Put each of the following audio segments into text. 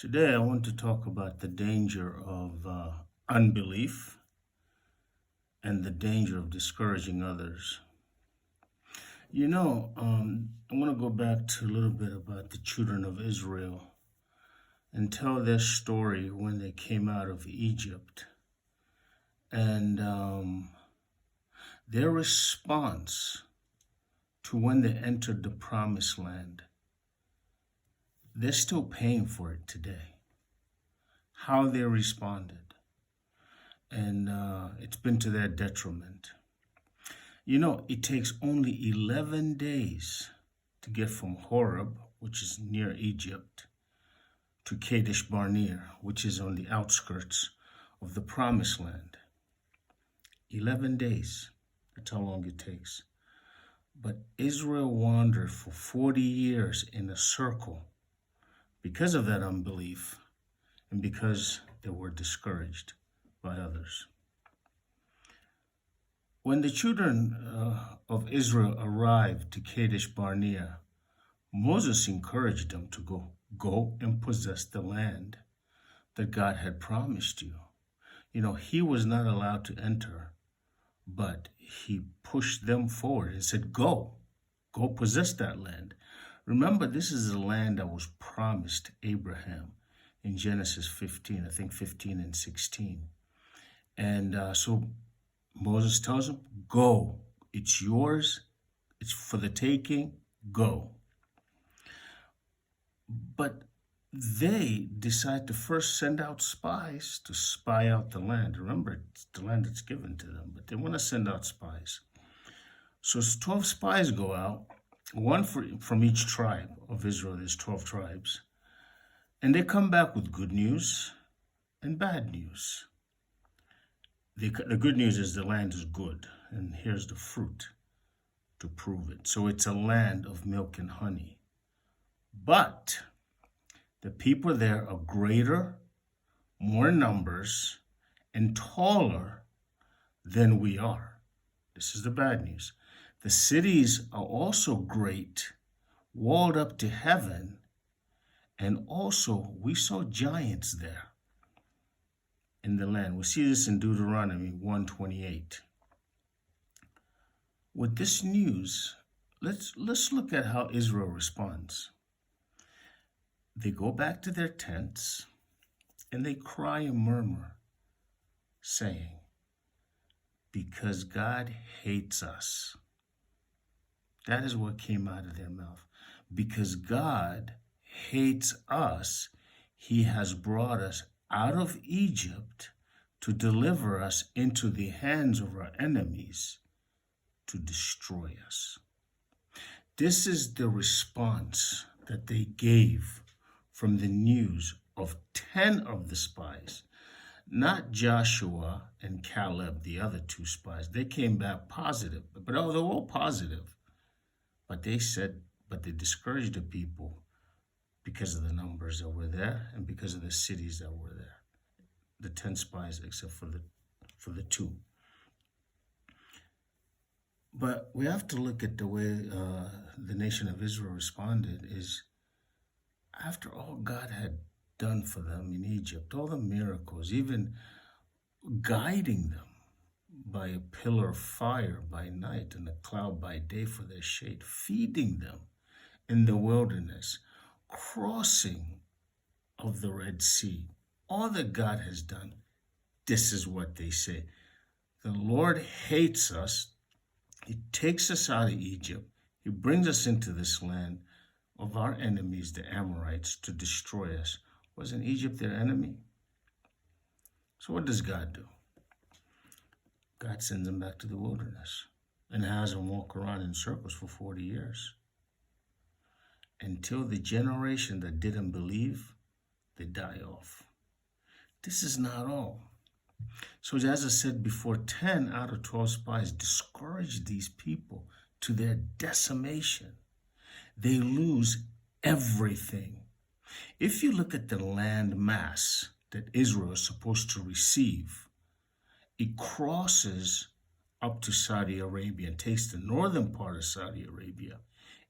Today, I want to talk about the danger of unbelief and the danger of discouraging others. I want to go back to a little bit about the children of Israel and tell their story when they came out of Egypt and their response to when they entered the promised land. They're still paying for it today. How they responded. And it's been to their detriment. It takes only 11 days to get from Horeb, which is near Egypt, to Kadesh Barnea, which is on the outskirts of the promised land. 11 days. That's how long it takes. But Israel wandered for 40 years in a circle because of that unbelief and because they were discouraged by others. When the children of Israel arrived to Kadesh Barnea, Moses encouraged them to go and possess the land that God had promised you. He was not allowed to enter, but he pushed them forward and said, go possess that land. Remember, this is the land that was promised Abraham in Genesis 15, I think 15 and 16. And so Moses tells him, go. It's yours. It's for the taking. Go. But they decide to first send out spies to spy out the land. Remember, it's the land that's given to them, but they want to send out spies. So 12 spies go out, one from each tribe of Israel. There's 12 tribes. And they come back with good news and bad news. The good news is the land is good, and here's the fruit to prove it. So it's a land of milk and honey. But the people there are greater, more numbers, and taller than we are. This is the bad news. The cities are also great, walled up to heaven, and also we saw giants there in the land. We see this in Deuteronomy 1:28. With this news, let's look at how Israel responds. They go back to their tents and they cry and murmur, saying, because God hates us. That is what came out of their mouth. Because God hates us, he has brought us out of Egypt to deliver us into the hands of our enemies to destroy us. This is the response that they gave from the news of 10 of the spies, not Joshua and Caleb, the other two spies. They came back positive, but they were all positive. But they discouraged the people because of the numbers that were there and because of the cities that were there. The 10 spies, except for the two. But we have to look at the way the nation of Israel responded is after all God had done for them in Egypt, all the miracles, even guiding them by a pillar of fire by night and a cloud by day for their shade, feeding them in the wilderness, crossing of the Red Sea, all that God has done, this is what they say. The Lord hates us. He takes us out of Egypt. He brings us into this land of our enemies, the Amorites, to destroy us. Wasn't Egypt their enemy? So what does God do? God sends them back to the wilderness and has them walk around in circles for 40 years. Until the generation that didn't believe, they die off. This is not all. So as I said before, 10 out of 12 spies discouraged these people to their decimation. They lose everything. If you look at the land mass that Israel is supposed to receive, it crosses up to Saudi Arabia and takes the northern part of Saudi Arabia.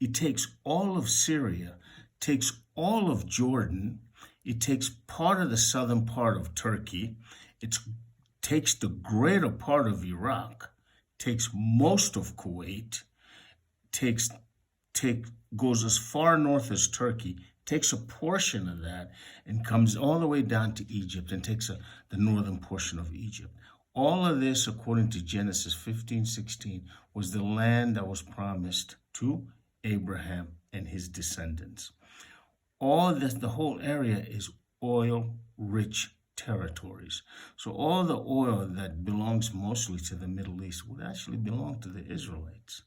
It takes all of Syria, takes all of Jordan. It takes part of the southern part of Turkey. It takes the greater part of Iraq, takes most of Kuwait, goes as far north as Turkey, takes a portion of that, and comes all the way down to Egypt and takes the northern portion of Egypt. All of this, according to Genesis 15:16, was the land that was promised to Abraham and his descendants. All this, the whole area is oil-rich territories. So all the oil that belongs mostly to the Middle East would actually belong to the Israelites.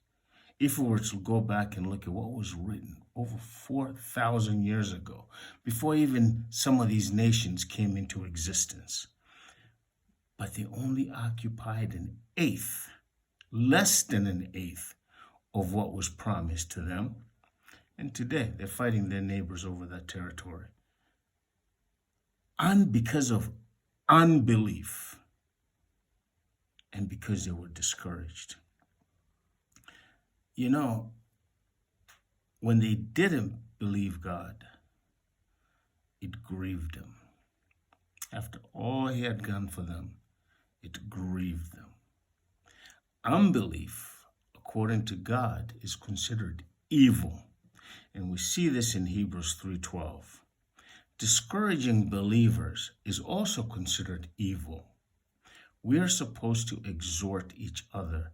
If we were to go back and look at what was written over 4,000 years ago, before even some of these nations came into existence. But they only occupied an eighth, less than an eighth, of what was promised to them. And today, they're fighting their neighbors over that territory. And because of unbelief, and because they were discouraged. You know, when they didn't believe God, it grieved them. After all he had done for them, it grieved them. Unbelief, according to God, is considered evil. And we see this in Hebrews 3:12. Discouraging believers is also considered evil. We are supposed to exhort each other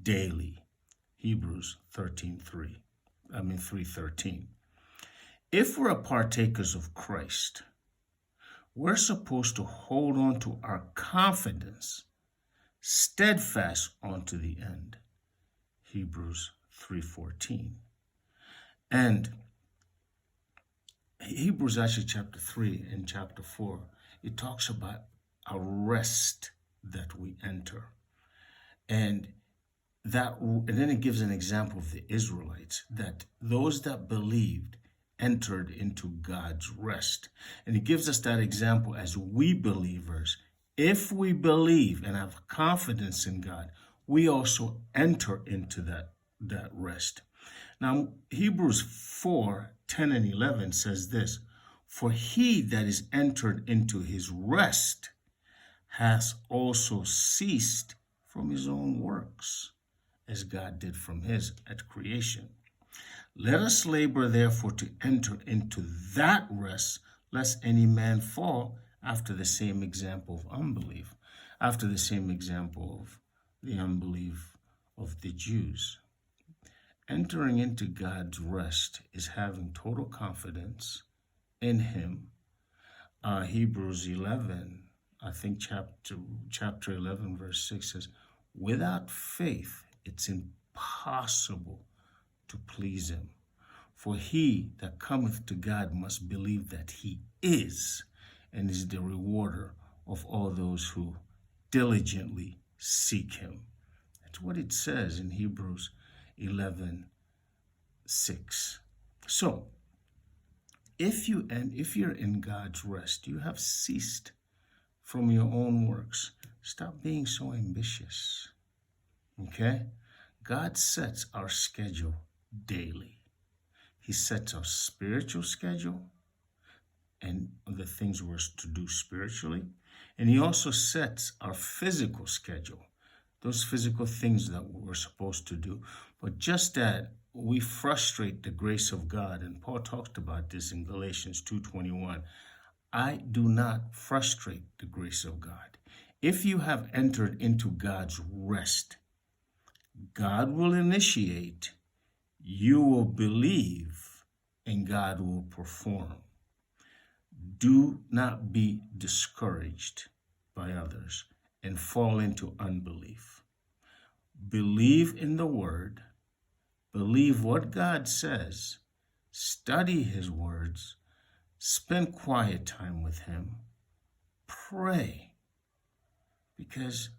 daily. Hebrews 3:13. If we're partakers of Christ, we're supposed to hold on to our confidence, steadfast unto the end. Hebrews 3:14. And Hebrews actually chapter 3 and chapter 4, it talks about a rest that we enter. And then it gives an example of the Israelites, that those that believed entered into God's rest. And it gives us that example as we believers. If we believe and have confidence in God, we also enter into that rest. Now, Hebrews 4:10 and 11 says this, for he that is entered into his rest has also ceased from his own works, as God did from his at creation. Let us labor therefore to enter into that rest, lest any man fall after the same example of unbelief, after the same example of the unbelief of the Jews. Entering into God's rest is having total confidence in him. Hebrews 11, I think chapter 11, verse 6 says, without faith, it's impossible to please him. For he that cometh to God must believe that he is, and is the rewarder of all those who diligently seek him. That's what it says in Hebrews 11:6. So, if you're in God's rest, you have ceased from your own works. Stop being so ambitious. Okay? God sets our schedule daily. He sets our spiritual schedule and the things we're to do spiritually. And he also sets our physical schedule, those physical things that we're supposed to do. But just that we frustrate the grace of God, and Paul talked about this in Galatians 2:21. I do not frustrate the grace of God. If you have entered into God's rest, God will initiate, you will believe, and God will perform. Do not be discouraged by others and fall into unbelief. Believe in the word, believe what God says, study his words, spend quiet time with him, pray. Because,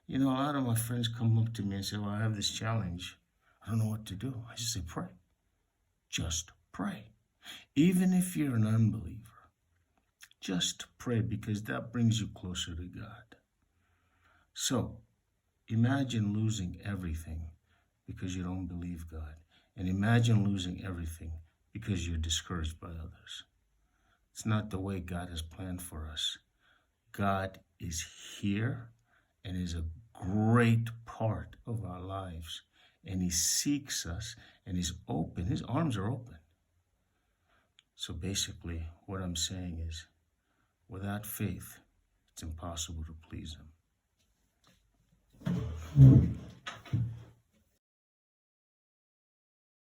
a lot of my friends come up to me and say, well, I have this challenge. I don't know what to do. I just say, pray. Just pray. Even if you're an unbeliever, just pray, because that brings you closer to God. So, imagine losing everything because you don't believe God. And imagine losing everything because you're discouraged by others. It's not the way God has planned for us. God is here and is a great part of our lives. And he seeks us and he's open. His arms are open. So basically, what I'm saying is, without faith, it's impossible to please him.